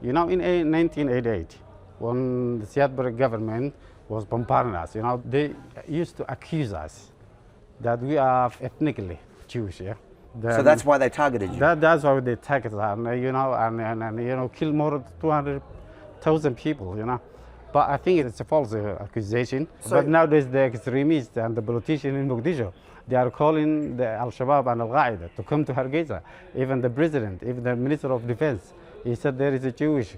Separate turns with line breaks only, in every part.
You know, in 1988, when the Siad government was bombarding us, you know, they used to accuse us that we are ethnically Jewish, yeah.
So that's why they targeted you?
That's why they targeted us, and, you know, and you know, killed more than 200,000 people, you know. But I think it's a false accusation. But nowadays the extremists and the politicians in Mogadishu, they are calling the Al-Shabaab and Al-Qaeda to come to Hargeisa. Even the president, even the Minister of Defense, he said there is a Jewish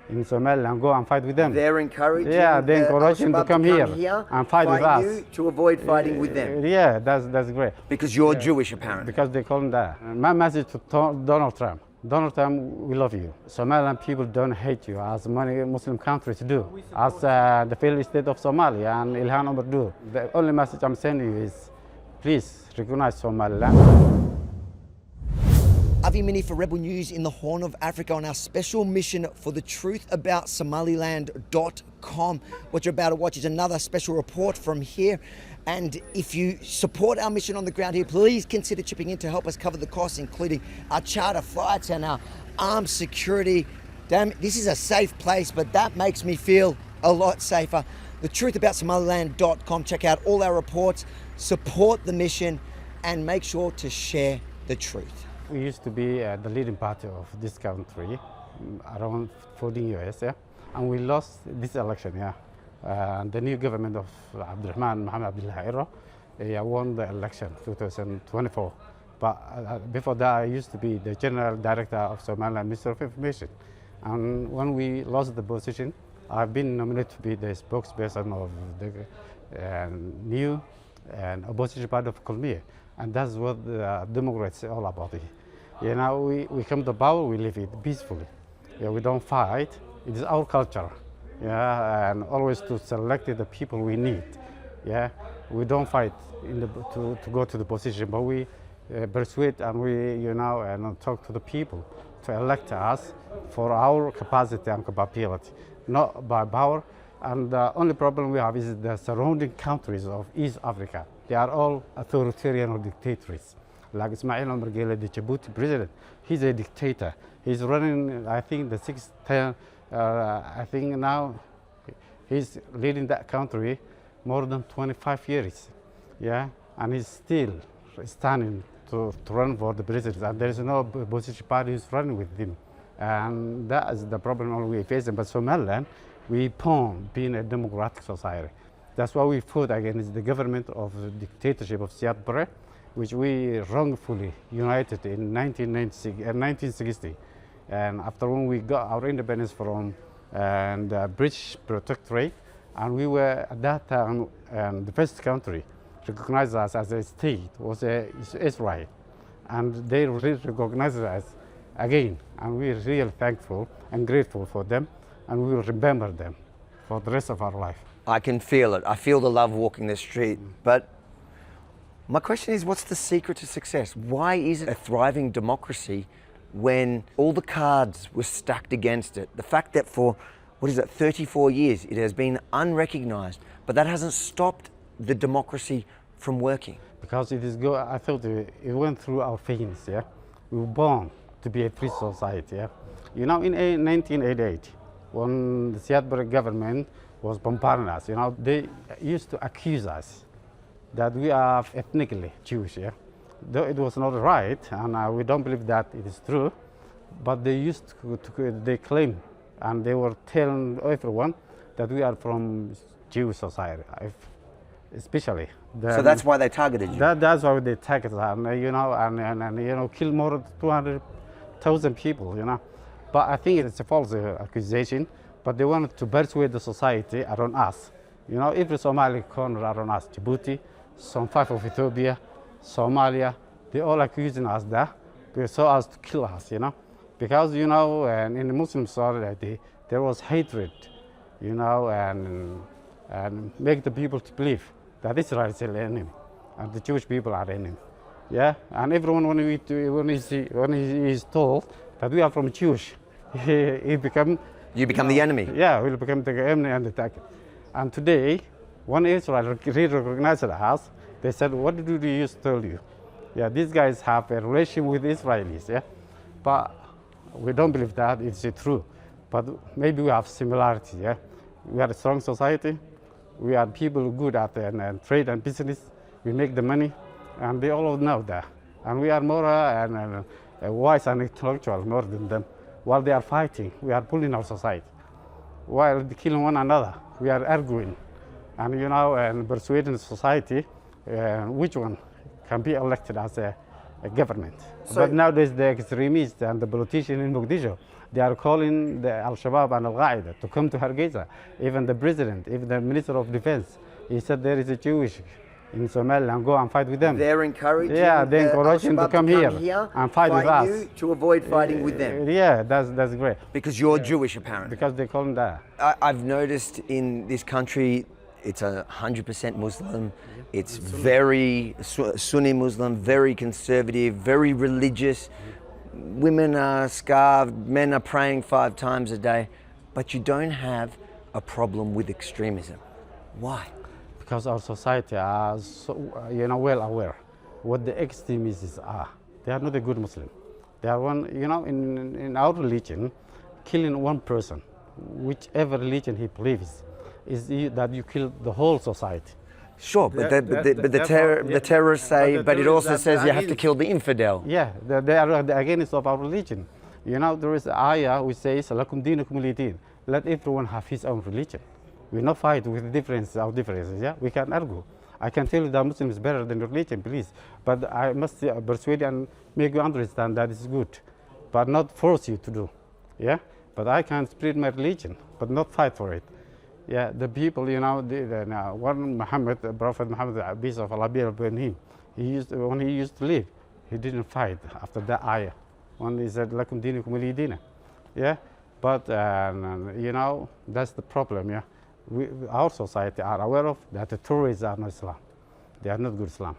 in Somaliland, go and fight with them.
They're encouraging
they encourage him to come here and fight with us.
You to avoid fighting with them.
Yeah, that's great.
Because you're Jewish, apparently.
Because they call him that. My message to Donald Trump. Donald Trump, we love you. Somaliland people don't hate you as many Muslim countries do, as the failed state of Somalia and Ilhan Omar do. The only message I'm sending you is, please recognize Somaliland.
Avi Mini for Rebel News in the Horn of Africa on our special mission for the truth about Somaliland.com. What you're about to watch is another special report from here. And if you support our mission on the ground here, please consider chipping in to help us cover the costs, including our charter flights and our armed security. Damn, this is a safe place, but that makes me feel a lot safer. The truth about Somaliland.com. Check out all our reports, support the mission, and make sure to share the truth.
We used to be the leading party of this country, around 14 years, yeah? And we lost this election, yeah. The new government of Abdurrahman Mohamed Abdullah won the election 2024. But before that, I used to be the General Director of Somaliland Ministry of Information. And when we lost the position, I've been nominated to be the spokesperson of the new and opposition party of Colombia. And that's what the Democrats are all about. You know, we come to power, we live it peacefully. Yeah, we don't fight. It is our culture. Yeah, and always to select the people we need. Yeah, we don't fight to go to the position, but we persuade and we, you know, and talk to the people to elect us for our capacity and capability, not by power. And the only problem we have is the surrounding countries of East Africa. They are all authoritarian or dictators. Like Ismail Omar Guelleh, the Djibouti president, he's a dictator. He's running, I think, the sixth term. I think now he's leading that country more than 25 years. Yeah, and he's still standing to run for the president. And there is no opposition party who's running with him. And that is the problem we face. But Somaliland, we born being a democratic society. That's why we fought against the government of the dictatorship of Siad Barre, which we wrongfully united in 1960. And after when we got our independence from the British protectorate, and we were at that time the first country recognized us as a state was Israel. And they recognized us again, and we're really thankful and grateful for them, and we will remember them for the rest of our life.
I can feel it. I feel the love walking the street. But my question is, what's the secret to success? Why is it a thriving democracy when all the cards were stacked against it? The fact that for, 34 years, it has been unrecognized, but that hasn't stopped the democracy from working.
Because it is good, I felt it went through our veins, yeah? We were born to be a free society, yeah? You know, in 1988, when the Siad government was bombarding us, you know, they used to accuse us that we are ethnically Jewish, yeah? Though it was not right, and we don't believe that it is true, but they used they claim, and they were telling everyone that we are from Jewish society, especially.
So that's why they targeted you?
That's why they targeted us, you know, and you know, killed more than 200,000 people, you know. But I think it's a false accusation, but they wanted to persuade the society around us. You know, every Somali corner around us, Djibouti, some part of Ethiopia, Somalia, they all accusing us that, so as to kill us, you know. Because, you know, and in the Muslim society, there was hatred, you know, and make the people to believe that Israel is an enemy, and the Jewish people are enemy. Yeah, and everyone when he is told that we are from Jewish, he become.
You become the enemy.
Yeah, we'll become the enemy and attack. And today, when Israel recognized us, they said, "What did we used to tell you? Yeah, these guys have a relation with Israelis, yeah, but we don't believe that it's true. but maybe we have similarity. Yeah, we are a strong society. We are people good at trade and business. We make the money, and they all know that. And we are more wise and intellectual more than them. While they are fighting, we are pulling our society. While killing one another, we are arguing, and and persuading society which one can be elected as a government. But nowadays the extremists and the politicians in Mogadishu, they are calling the Al-Shabaab and Al-Qaeda to come to Hargeisa. Even the president, even the Minister of Defense, he said there is a Jewish in Somaliland, go and fight with them.
They're encouraging,
they encourage him to come here and fight with us.
You to avoid fighting with them.
Yeah, that's great.
Because you're Jewish, apparently.
Because they call him that.
I've noticed in this country, it's 100% Muslim. It's very Sunni Muslim, very conservative, very religious. Women are scarved, men are praying 5 times a day, but you don't have a problem with extremism. Why?
Because our society are so, well aware what the extremists are. They are not a good Muslim. They are one, in our religion, killing one person, whichever religion he believes, is that you kill the whole society.
Sure, but the terrorists say, but it also says you have to kill the infidel.
Yeah, they are against of our religion. There is an ayah which says, "Lakum dinukum waliya din." Let everyone have his own religion. We not fight with our differences. Yeah, we can argue. I can tell you that Muslim is better than religion, please. But I must persuade and make you understand that it's good, but not force you to do. Yeah, but I can spread my religion, but not fight for it. Yeah, the people, one Muhammad, Prophet Muhammad, peace of Allah be upon him, when he used to live, he didn't fight after that ayah. When he said, "Lakum dinukum waliya din." Yeah, but that's the problem. Yeah, our society are aware of that the terrorists are not Islam. They are not good Islam.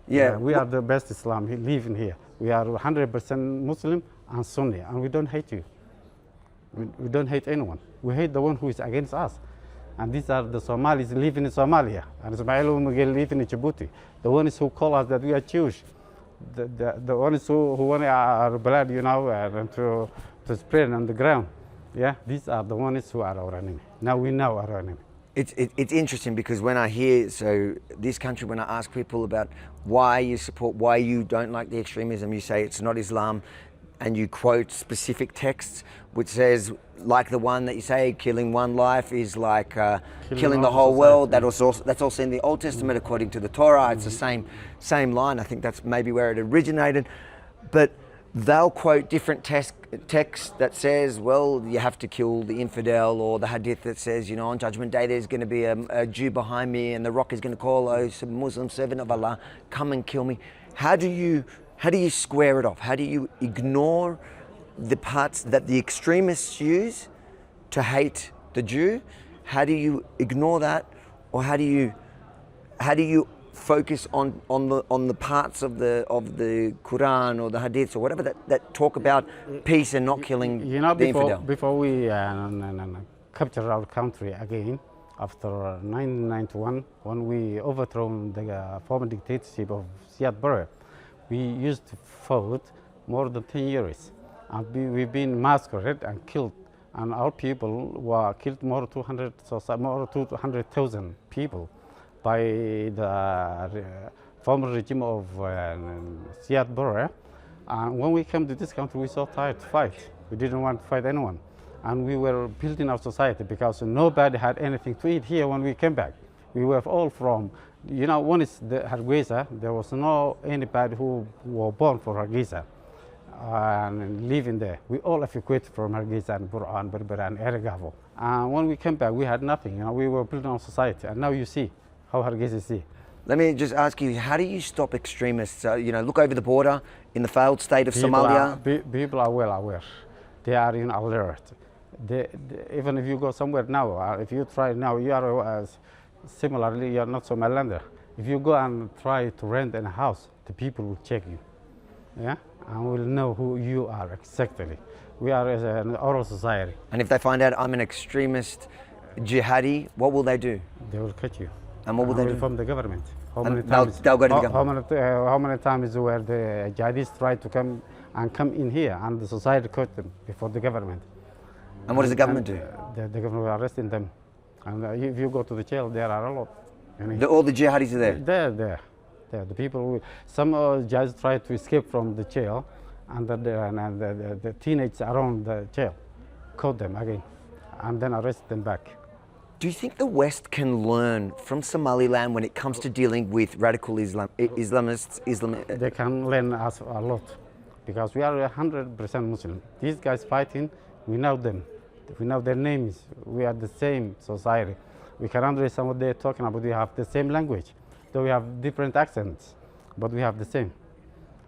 Yeah,
we are the best Islam living here. We are 100% Muslim and Sunni, and we don't hate you. We don't hate anyone. We hate the one who is against us. And these are the Somalis living in Somalia, and Ismail Miguel living in Djibouti. The ones who call us that we are Jewish. The ones who want our blood, and to spread on the ground. Yeah, these are the ones who are our enemy. Now we know our enemy.
It's interesting because when I hear, this country, when I ask people about why you support, why you don't like the extremism, you say it's not Islam, and you quote specific texts which says, like the one that you say, killing one life is like killing the whole world. That's also in the Old Testament according to the Torah. It's the same line. I think that's maybe where it originated. But they'll quote different texts that says, well, you have to kill the infidel, or the hadith that says, on Judgment Day there's going to be a Jew behind me and the rock is going to call, "Oh, Muslim servant of Allah, come and kill me." How do you square it off? How do you ignore the parts that the extremists use to hate the Jew? How do you ignore that, or how do you focus on the parts of the Quran or the Hadiths or whatever that talk about peace and not killing the infidel?
Before we capture our country again, after 1991, when we overthrown the former dictatorship of Ziad Barre, we used to fight more than 10 years. And we've been massacred and killed. And our people were killed more than 200,000 people by the former regime of Ziad Barre. And when we came to this country, we so tired to fight. We didn't want to fight anyone. And we were building our society because nobody had anything to eat here when we came back. We were all from, one is the Hargeisa. There was no anybody who were born for Hargeisa and living there. We all evacuated from Hargeisa and Bur'an, Berbera, and Erigavo. And when we came back, we had nothing. We were building our society. And now you see how Hargeisa is.
Let me just ask you, how do you stop extremists? Look over the border in the failed state of Somalia.
People are well aware. They are in alert. Even if you go somewhere now, if you try now, you are similarly, you are not Somalilander. If you go and try to rent a house, the people will check you, yeah, and will know who you are exactly. We are an oral society.
And if they find out I'm an extremist jihadi, what will they do?
They will catch you.
And what will they do?
From the government.
They'll go to the government.
How many times where the jihadists try to come in here and the society caught them before the government?
And what does the government do?
The government will arresting them. And if you go to the jail, there are a lot.
All the jihadis are there?
There. The people, some just try to escape from the jail, and the teenagers around the jail caught them again, and then arrest them back.
Do you think the West can learn from Somaliland when it comes to dealing with radical Islamists?
They can learn us a lot, because we are 100% Muslim. These guys fighting, we know them. We know their names. We are the same society. We can understand what they're talking about. We have the same language. Though we have different accents, but we have the same.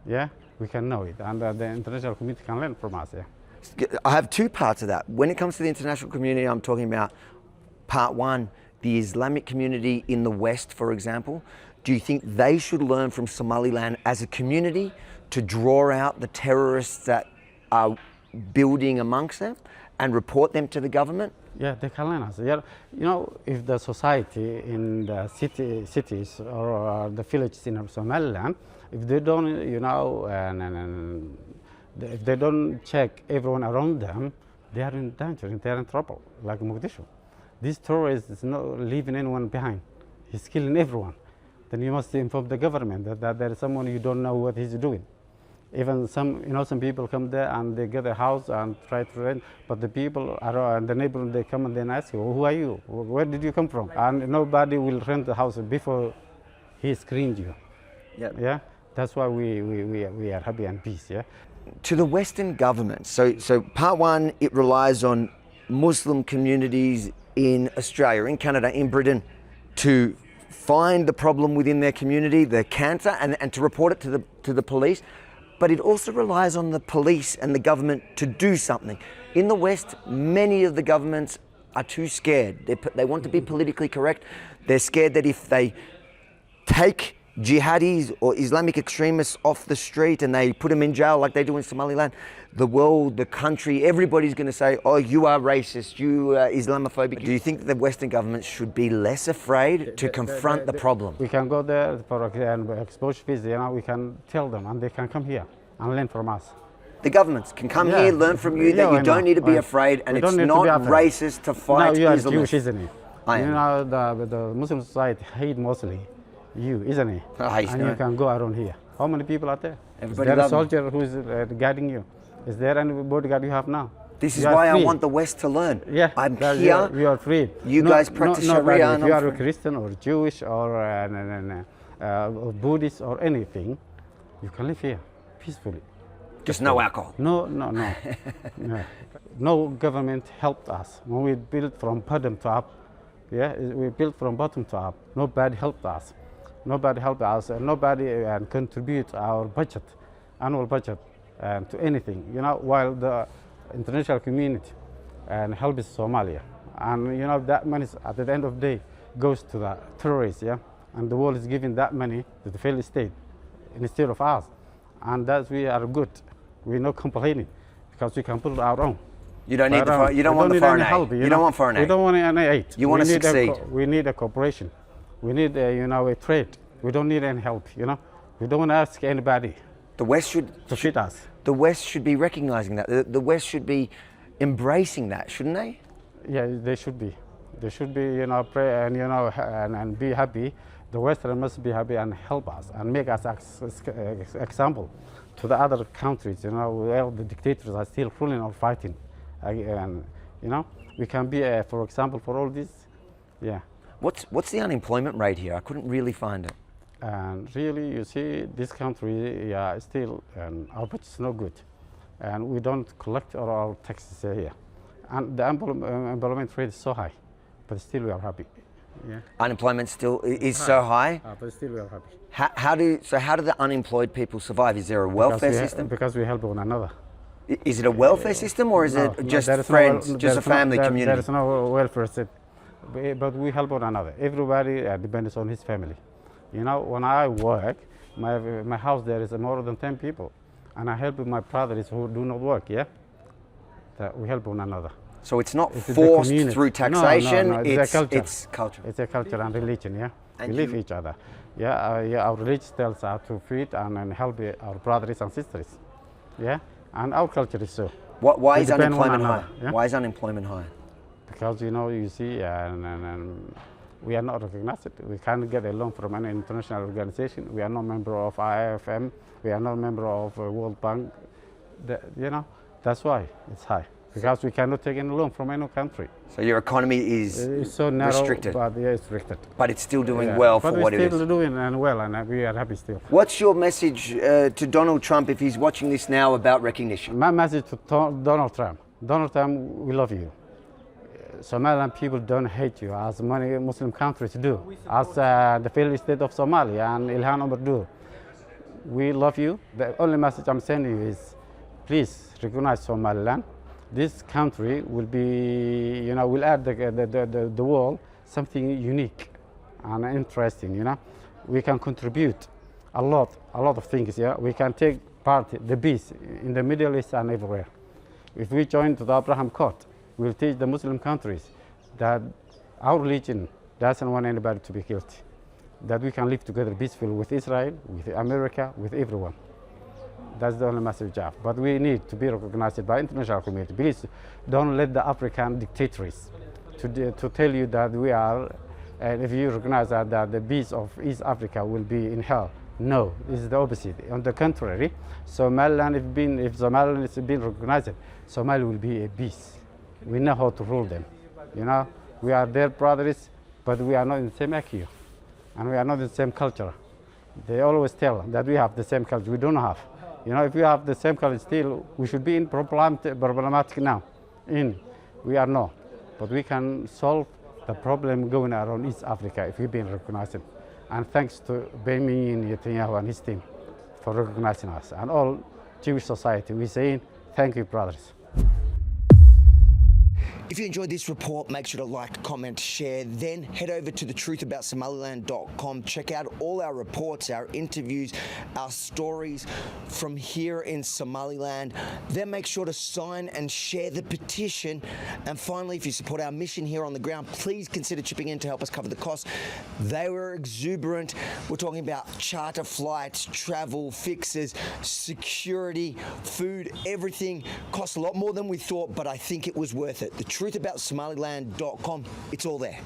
Yeah, we can know it, and the international community can learn from us. Yeah.
I have two parts of that. When it comes to the international community, I'm talking about part one, the Islamic community in the West, for example. Do you think they should learn from Somaliland as a community to draw out the terrorists that are building amongst them and report them to the government?
Yeah, they can learn us. Yeah, you know, if the society in the cities or the villages in Somaliland, if they don't, you know, if they don't check everyone around them, they are in danger, they are in trouble, like Mogadishu. This terrorist is not leaving anyone behind. He's killing everyone. Then you must inform the government that there is someone you don't know what he's doing. Even some people come there and they get a house and try to rent, but the people and the neighbors, they come and then ask you, who are you? Where did you come from? And nobody will rent the house before he screened you.
Yep.
Yeah, that's why we are happy and peace. Yeah.
To the Western governments, so part one, it relies on Muslim communities in Australia, in Canada, in Britain, to find the problem within their community, the cancer, and to report it to the police. But it also relies on the police and the government to do something. In the West, many of the governments are too scared. They want to be politically correct. They're scared that if they take jihadis or Islamic extremists off the street and they put them in jail like they do in Somaliland, the world, the country, everybody's going to say, oh, you are racist, you are Islamophobic. Do you think that the Western governments should be less afraid to confront the problem?
We can go there for an exposure visit, you know, we can tell them and they can come here and learn from us.
The governments can come here, learn from you, that you don't need to be afraid, and it's not racist to fight
Islamists.
No, you are Jewish,
isn't it?
I am.
You know, the Muslim society hate mostly you, isn't it? And you can go around here. How many people are there?
Everybody
is there a soldier who is guiding you? Is there any bodyguard you have now?
This is why I want the West to learn.
Yeah,
I'm here.
You are free.
You guys practice Sharia.
If you are a Christian or Jewish or Buddhist or anything, you can live here peacefully.
Just no alcohol.
No. No government helped us. When we built from bottom to up, yeah, we built from bottom to up. Nobody helped us. Nobody helped us, and nobody contribute our budget, annual budget, to anything. You know, while the international community helps Somalia, and you know that money at the end of the day goes to the terrorists, yeah, and the world is giving that money to the failed state instead of us, and that we are good. We're not complaining because we can put our own.
You don't need the you don't want the foreign aid. You don't want foreign aid.
We don't want any aid.
You want to succeed.
We need a cooperation. We need a trade. We don't need any help. You know, we don't want to ask anybody.
The West should
to feed us.
The West should be recognizing that. The West should be embracing that, shouldn't they?
Yeah, they should be. They should be, you know, pray and and be happy. The Western must be happy and help us and make us example to the other countries. You know, where the dictators are still ruling or fighting. And you know, we can be, for example, for all this. Yeah.
What's the unemployment rate here? I couldn't really find it.
And really, you see, this country, yeah, still, our budget is not good, and we don't collect all our taxes here, and the employment rate is so high, but still we are happy. Yeah.
Unemployment still is so high.
But still we are happy.
How do the unemployed people survive? Is there a welfare system?
Because we help one another.
Is it a welfare system, or is it just friends, just a family community?
There is no welfare system, but we help one another. Everybody depends on his family. You know, when I work, my house there is more than 10 people, and I help my brothers who do not work. Yeah, that we help one another.
So it's not forced through taxation.
No,
it's
a culture.
It's culture.
It's a culture and religion. Yeah,
and
we live each other. Yeah, our religion tells us to feed and help our brothers and sisters. Yeah, and our culture is so.
Why
We
is
depend
unemployment
one
high?
another, yeah?
Why is unemployment high?
Because, you see, and we are not recognized. We can't get a loan from any international organization. We are not member of IFM. We are not member of World Bank. That's why it's high. Because we cannot take any loan from any country.
So your economy is
It's so narrow,
restricted,
but yeah, it's restricted.
but it's still doing
Yeah.
well
but
for what it
we're
is.
still doing well, and we are happy still.
What's your message to Donald Trump if he's watching this now about recognition?
My message to Donald Trump. Donald Trump, we love you. Somaliland people don't hate you as many Muslim countries do, as the failed state of Somalia and Ilhan Omar do. We love you. The only message I'm sending you is, please recognize Somaliland. This country will be, will add the world something unique and interesting. We can contribute a lot of things. Yeah, we can take part the peace in the Middle East and everywhere. If we join to the Abraham Court, we'll teach the Muslim countries that our religion doesn't want anybody to be guilty, that we can live together peacefully with Israel, with America, with everyone. That's the only message I have. But we need to be recognized by international community. Please don't let the African dictators to tell you that we are, and if you recognize that the peace of East Africa will be in hell. No, it's the opposite. On the contrary, Somaliland, if Somaliland is being recognized, Somalia will be a peace. We know how to rule them. We are their brothers, but we are not in the same IQ, and we are not in the same culture. They always tell that we have the same culture. We don't have. If we have the same culture still, we should be in problematic now. We are not, but we can solve the problem going around East Africa if we've been recognized. And thanks to Benjamin Netanyahu and his team for recognizing us, and all Jewish society. We're saying thank you, brothers.
If you enjoyed this report, make sure to like, comment, share, then head over to thetruthaboutsomaliland.com. Check out all our reports, our interviews, our stories from here in Somaliland. Then make sure to sign and share the petition. And finally, if you support our mission here on the ground, please consider chipping in to help us cover the costs. They were exuberant. We're talking about charter flights, travel, fixes, security, food, everything. Cost a lot more than we thought, but I think it was worth it. TheTruthAboutSomaliland.com. It's all there.